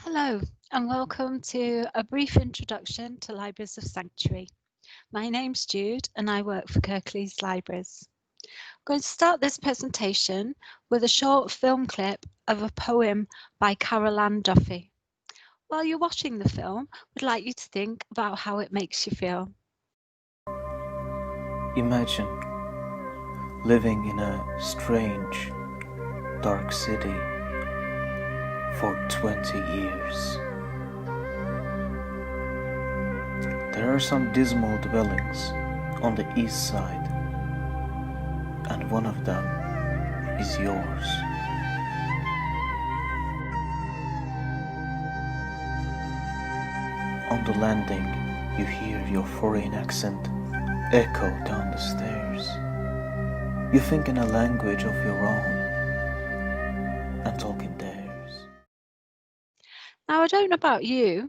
Hello and welcome to a brief introduction to Libraries of Sanctuary. My name's Jude and I work for Kirklees Libraries. I'm going to start this presentation with a short film clip of a poem by Carol Ann Duffy. While you're watching the film, we'd like you to think about how it makes you feel. Imagine living in a strange, dark city for 20 years. There are some dismal dwellings on the east side, and one of them is yours. On the landing, you hear your foreign accent echo down the stairs. You think in a language of your own and talk in theirs. Now, I don't know about you,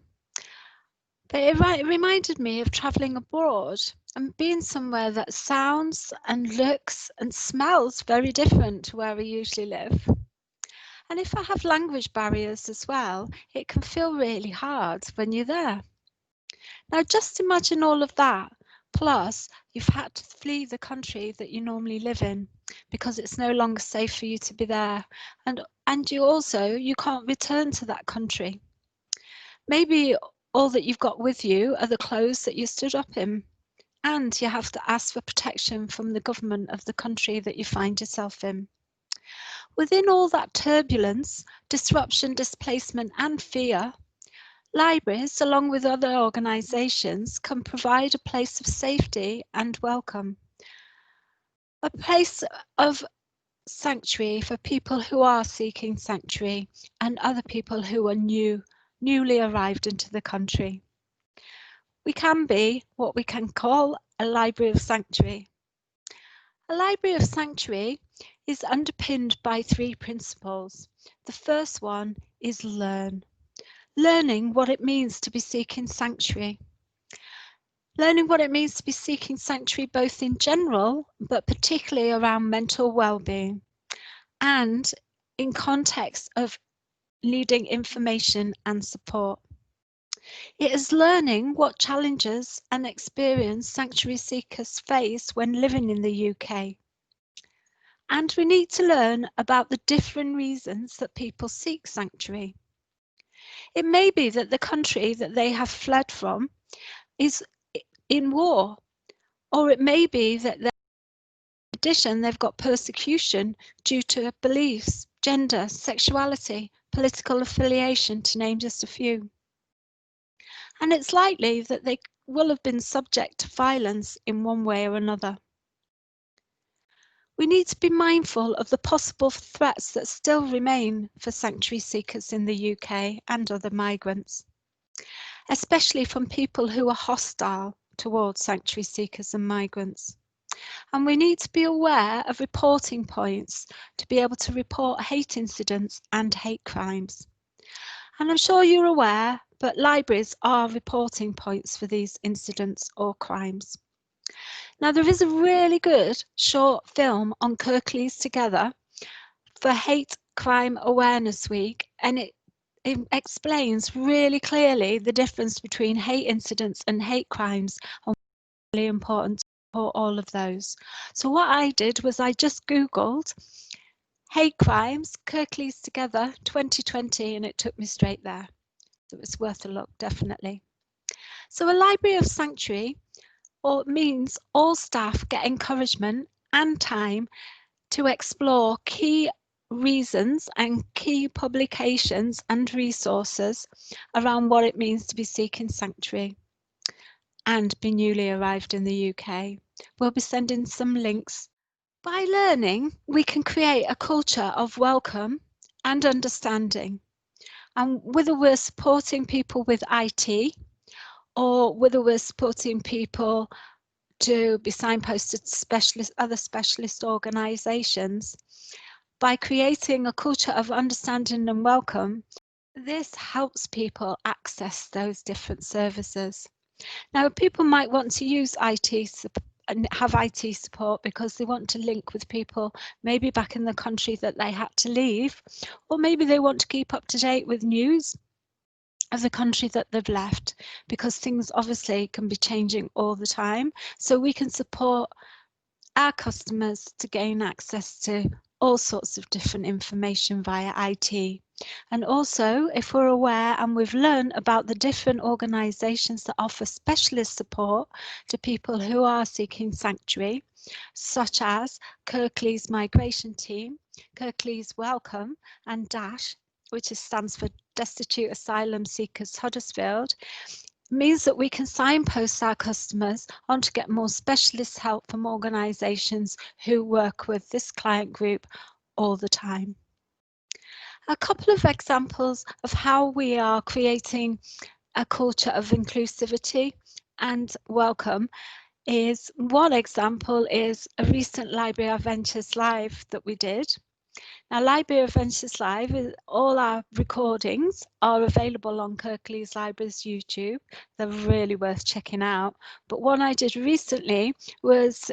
but it reminded me of travelling abroad and being somewhere that sounds and looks and smells very different to where we usually live. And if I have language barriers as well, it can feel really hard when you're there. Now, just imagine all of that. Plus, you've had to flee the country that you normally live in because it's no longer safe for you to be there. And you can't return to that country. Maybe all that you've got with you are the clothes that you stood up in. And you have to ask for protection from the government of the country that you find yourself in. Within all that turbulence, disruption, displacement, and fear, libraries, along with other organisations, can provide a place of safety and welcome, a place of sanctuary for people who are seeking sanctuary and other people who are newly arrived into the country. We can be what we can call a library of sanctuary. A library of sanctuary is underpinned by three principles. The first one is learning what it means to be seeking sanctuary. Learning what it means to be seeking sanctuary both in general, but particularly around mental well-being, and in context of needing information and support. It is learning what challenges and experience sanctuary seekers face when living in the UK. And we need to learn about the different reasons that people seek sanctuary. It may be that the country that they have fled from is in war, or it may be that in addition they've got persecution due to beliefs, gender, sexuality, political affiliation, to name just a few. And it's likely that they will have been subject to violence in one way or another. We need to be mindful of the possible threats that still remain for sanctuary seekers in the UK and other migrants, especially from people who are hostile towards sanctuary seekers and migrants. And we need to be aware of reporting points to be able to report hate incidents and hate crimes. And I'm sure you're aware, but libraries are reporting points for these incidents or crimes. Now, there is a really good short film on Kirklees Together for Hate Crime Awareness Week, and it explains really clearly the difference between hate incidents and hate crimes, and it's really important for all of those. So what I did was I just Googled hate crimes, Kirklees Together 2020, and it took me straight there. So it's worth a look, definitely. So a library of sanctuary means all staff get encouragement and time to explore key reasons and key publications and resources around what it means to be seeking sanctuary and be newly arrived in the UK. We'll be sending some links. By learning, we can create a culture of welcome and understanding. And whether we're supporting people with IT or whether we're supporting people to be signposted to other specialist organisations, by creating a culture of understanding and welcome, this helps people access those different services. Now, people might want to use IT and have IT support because they want to link with people maybe back in the country that they had to leave, or maybe they want to keep up to date with news of the country that they've left, because things obviously can be changing all the time. So we can support our customers to gain access to all sorts of different information via IT. And also, if we're aware and we've learned about the different organisations that offer specialist support to people who are seeking sanctuary, such as Kirklees Migration Team, Kirklees Welcome, and DASH, which stands for Destitute Asylum Seekers Huddersfield, means that we can signpost our customers on to get more specialist help from organisations who work with this client group all the time. A couple of examples of how we are creating a culture of inclusivity and welcome is, one example is a recent Library of Ventures Live that we did. Now, Library of Ventures Live, all our recordings are available on Kirklees Libraries YouTube. They're really worth checking out. But one I did recently was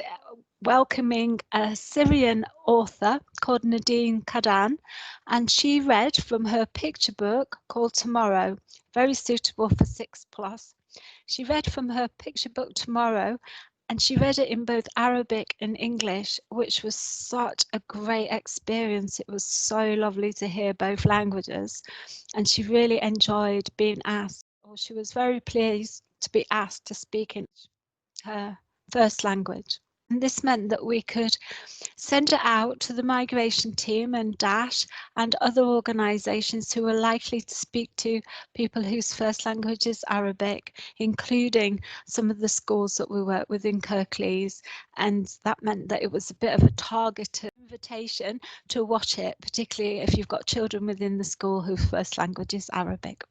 welcoming a Syrian author called Nadine Kadan, and she read from her picture book called Tomorrow, very suitable for 6+. She read from her picture book Tomorrow, and she read it in both Arabic and English, which was such a great experience. It was so lovely to hear both languages, and she really enjoyed being asked, or she was very pleased to be asked to speak in her first language. And this meant that we could send it out to the migration team and DASH and other organisations who are likely to speak to people whose first language is Arabic, including some of the schools that we work with in Kirklees. And that meant that it was a bit of a targeted invitation to watch it, particularly if you've got children within the school whose first language is Arabic.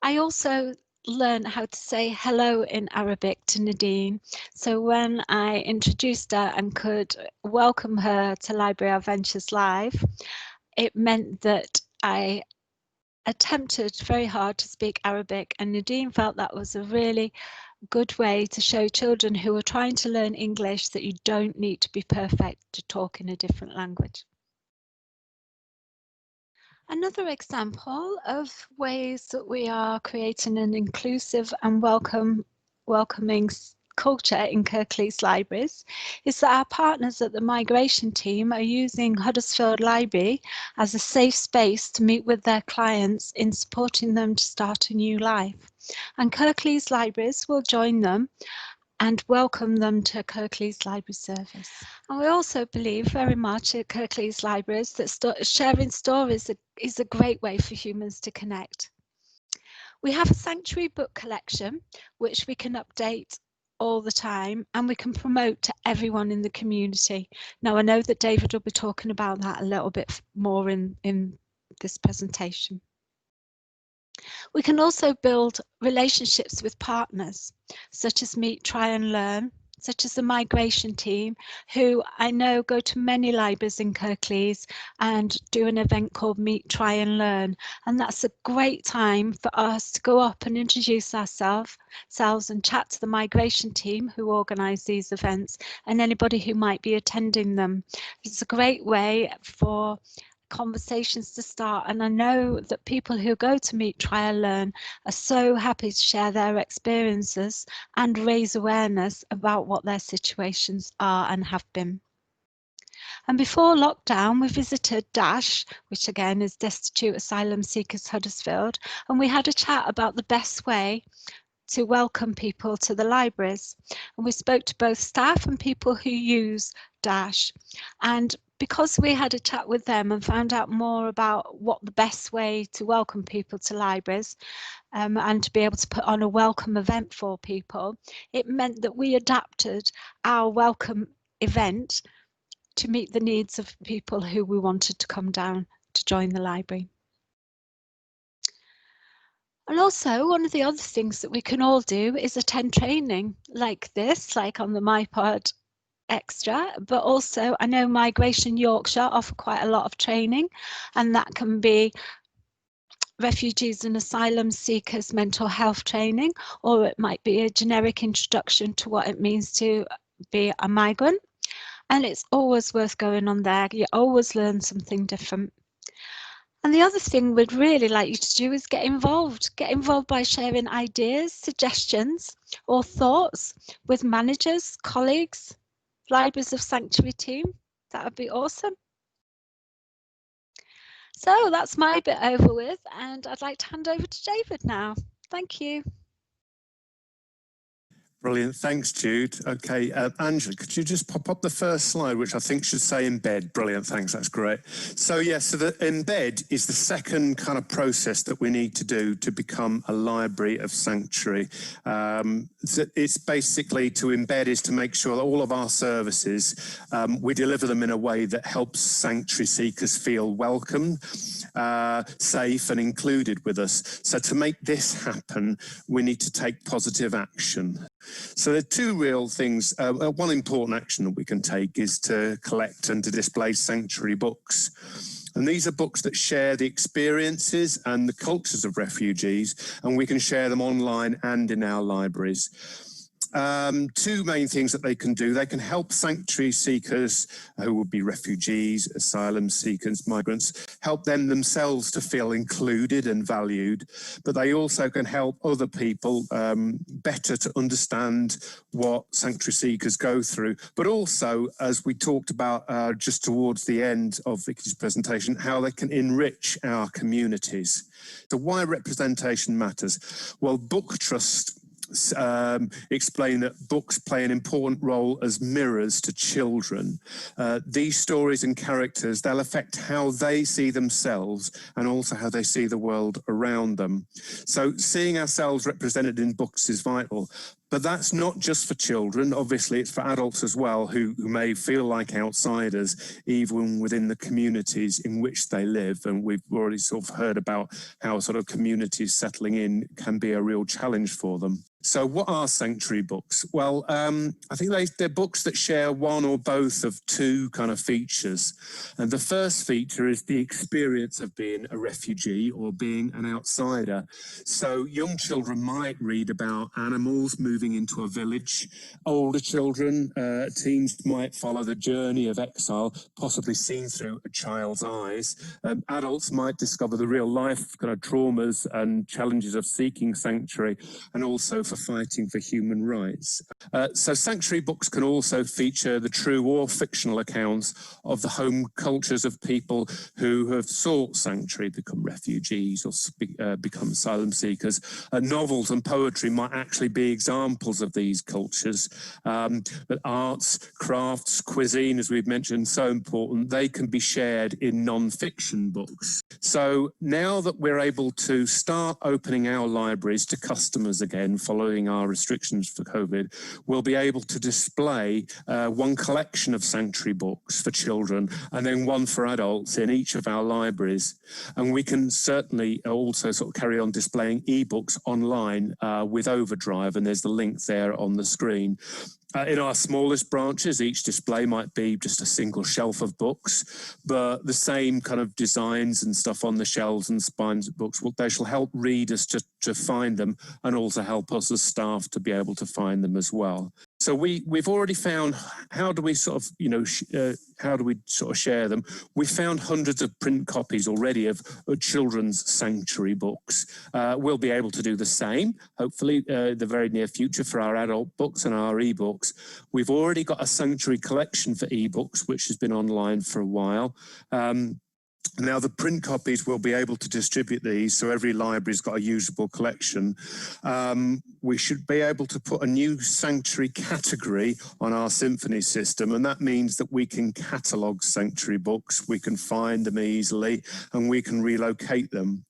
I also learned how to say hello in Arabic to Nadine. So when I introduced her and could welcome her to Library of Ventures Live, it meant that I attempted very hard to speak Arabic, and Nadine felt that was a really good way to show children who are trying to learn English that you don't need to be perfect to talk in a different language. Another example of ways that we are creating an inclusive and welcoming culture in Kirklees Libraries is that our partners at the migration team are using Huddersfield Library as a safe space to meet with their clients in supporting them to start a new life. And Kirklees Libraries will join them and welcome them to Kirklees Library Service. And we also believe very much at Kirklees Libraries that sharing stories is a great way for humans to connect. We have a sanctuary book collection, which we can update all the time, and we can promote to everyone in the community. Now, I know that David will be talking about that a little bit more in this presentation. We can also build relationships with partners, such as Meet, Try and Learn, such as the migration team, who I know go to many libraries in Kirklees and do an event called Meet, Try and Learn. And that's a great time for us to go up and introduce ourselves and chat to the migration team who organise these events and anybody who might be attending them. It's a great way for conversations to start, and I know that people who go to Meet, Try and Learn are so happy to share their experiences and raise awareness about what their situations are and have been. And before lockdown, we visited DASH, which again is Destitute Asylum Seekers Huddersfield, and we had a chat about the best way to welcome people to the libraries. And we spoke to both staff and people who use DASH. And because we had a chat with them and found out more about what the best way to welcome people to libraries and to be able to put on a welcome event for people, it meant that we adapted our welcome event to meet the needs of people who we wanted to come down to join the library. And also, one of the other things that we can all do is attend training like this, like on the MyPod Extra, but also I know Migration Yorkshire offer quite a lot of training, and that can be refugees and asylum seekers mental health training, or it might be a generic introduction to what it means to be a migrant. And it's always worth going on there. You always learn something different. And the other thing we'd really like you to do is get involved. Get involved by sharing ideas, suggestions, or thoughts with managers, colleagues, Libraries of Sanctuary team. That would be awesome. So that's my bit over with, and I'd like to hand over to David now. Thank you. Brilliant. Thanks, Jude. Okay, Angela, could you just pop up the first slide, which I think should say embed? Brilliant. Thanks. That's great. So, so the embed is the second kind of process that we need to do to become a library of sanctuary. It's basically to embed is to make sure that all of our services, we deliver them in a way that helps sanctuary seekers feel welcome, safe and included with us. So to make this happen, we need to take positive action. So there are two real things. One important action that we can take is to collect and to display sanctuary books. And these are books that share the experiences and the cultures of refugees, and we can share them online and in our libraries. Two main things that they can do. They can help sanctuary seekers who would be refugees, asylum seekers, migrants, help them themselves to feel included and valued. But they also can help other people better to understand what sanctuary seekers go through. But also, as we talked about just towards the end of Vicky's presentation, how they can enrich our communities. So why representation matters? Well, Book Trust explain that books play an important role as mirrors to children. These stories and characters, they'll affect how they see themselves and also how they see the world around them. So seeing ourselves represented in books is vital. But that's not just for children. Obviously, it's for adults as well who may feel like outsiders, even within the communities in which they live. And we've already sort of heard about how sort of communities settling in can be a real challenge for them. So what are sanctuary books? Well, I think they're books that share one or both of two kind of features. And the first feature is the experience of being a refugee or being an outsider. So young children might read about animals moving into a village. Older children, teens might follow the journey of exile, possibly seen through a child's eyes. Adults might discover the real life kind of traumas and challenges of seeking sanctuary, and also for fighting for human rights. So sanctuary books can also feature the true or fictional accounts of the home cultures of people who have sought sanctuary, become refugees or become asylum seekers. Novels and poetry might actually be examples of these cultures. But arts, crafts, cuisine, as we've mentioned, so important, they can be shared in non-fiction books. So now that we're able to start opening our libraries to customers again, following our restrictions for COVID, we'll be able to display one collection of sanctuary books for children and then one for adults in each of our libraries. And we can certainly also sort of carry on displaying ebooks online with Overdrive, and there's the link there on the screen. In our smallest branches, each display might be just a single shelf of books, but the same kind of designs and stuff on the shelves and spines of books, well, they shall help readers to find them and also help us as staff to be able to find them as well. So we've already found, how do we sort of share them? We found hundreds of print copies already of children's sanctuary books. We'll be able to do the same, hopefully, the very near future for our adult books and our ebooks. We've already got a sanctuary collection for ebooks, which has been online for a while. Now, the print copies will be able to distribute these, so every library's got a usable collection. We should be able to put a new sanctuary category on our Symphony system, and that means that we can catalogue sanctuary books, we can find them easily, and we can relocate them.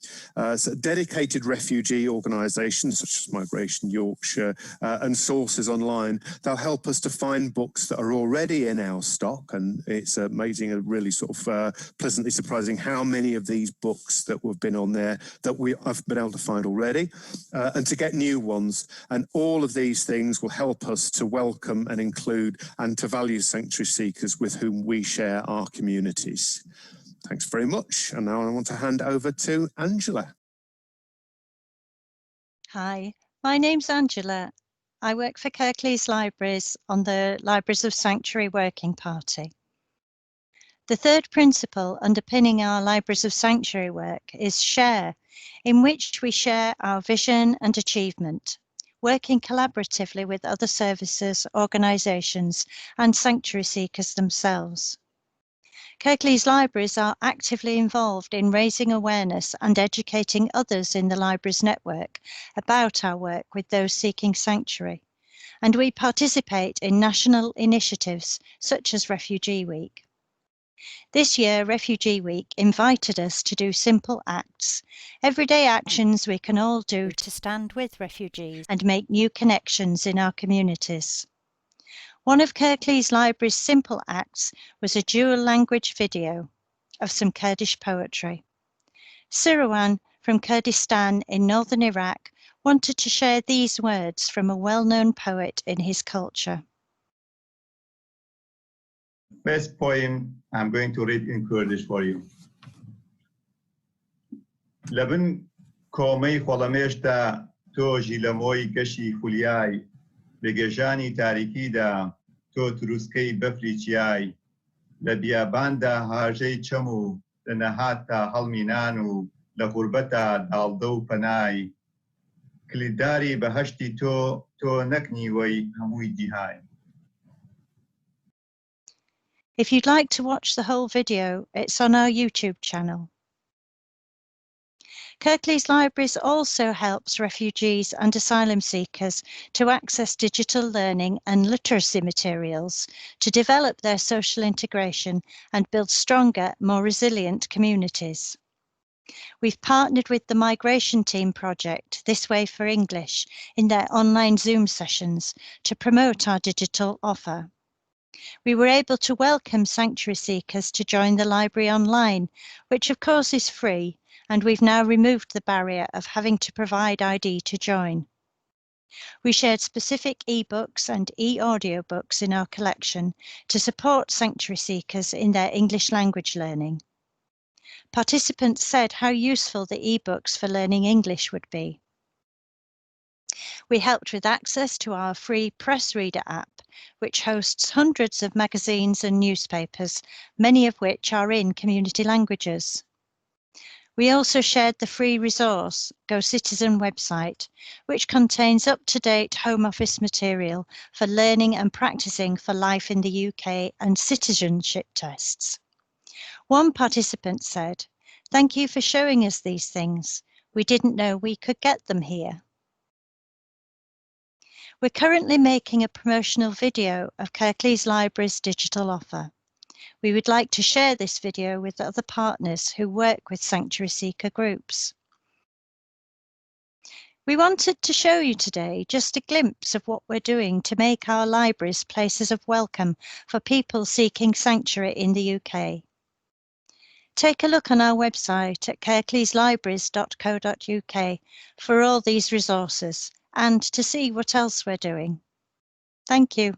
So dedicated refugee organisations such as Migration Yorkshire and sources online, they'll help us to find books that are already in our stock, and it's amazing and really sort of pleasantly surprising how many of these books that have been on there that I've been able to find already, and to get new ones. And all of these things will help us to welcome and include and to value sanctuary seekers with whom we share our communities. Thanks very much. And now I want to hand over to Angela. Hi, my name's Angela. I work for Kirklees Libraries on the Libraries of Sanctuary Working Party. The third principle underpinning our Libraries of Sanctuary work is share, in which we share our vision and achievement, working collaboratively with other services, organisations and sanctuary seekers themselves. Kirklees Libraries are actively involved in raising awareness and educating others in the Libraries network about our work with those seeking sanctuary, and we participate in national initiatives such as Refugee Week. This year, Refugee Week invited us to do simple acts, everyday actions we can all do to stand with refugees and make new connections in our communities. One of Kirklees Library's simple acts was a dual language video of some Kurdish poetry. Sirwan from Kurdistan in northern Iraq wanted to share these words from a well-known poet in his culture. First poem I'm going to read in Kurdish for you. لبن کۆمەی خۆڵەمێشدا تۆژی لە مۆی گەشی خولیای لە گێژانی تاریکیدا تۆ تروسکەی بەفری چیای لە بیاباندا هاژەی چەم و لە نەهات تا هەڵمی نان و لە غوربەتا داڵدە و پەنای کلیدداری بەهەشتی تۆ نەکنیوەی هەمووی جیهان. If you'd like to watch the whole video, it's on our YouTube channel. Kirklees Libraries also helps refugees and asylum seekers to access digital learning and literacy materials to develop their social integration and build stronger, more resilient communities. We've partnered with the Migration Team project, This Way for English, in their online Zoom sessions to promote our digital offer. We were able to welcome sanctuary seekers to join the library online, which of course is free, and we've now removed the barrier of having to provide ID to join. We shared specific e-books and e-audiobooks in our collection to support sanctuary seekers in their English language learning. Participants said how useful the e-books for learning English would be. We helped with access to our free Press Reader app, which hosts hundreds of magazines and newspapers, many of which are in community languages. We also shared the free resource, Go Citizen website, which contains up-to-date Home Office material for learning and practicing for life in the UK and citizenship tests. One participant said, "Thank you for showing us these things. We didn't know we could get them here." We're currently making a promotional video of Kirklees Library's digital offer. We would like to share this video with other partners who work with sanctuary seeker groups. We wanted to show you today just a glimpse of what we're doing to make our libraries places of welcome for people seeking sanctuary in the UK. Take a look on our website at kirkleeslibraries.co.uk for all these resources and to see what else we're doing. Thank you.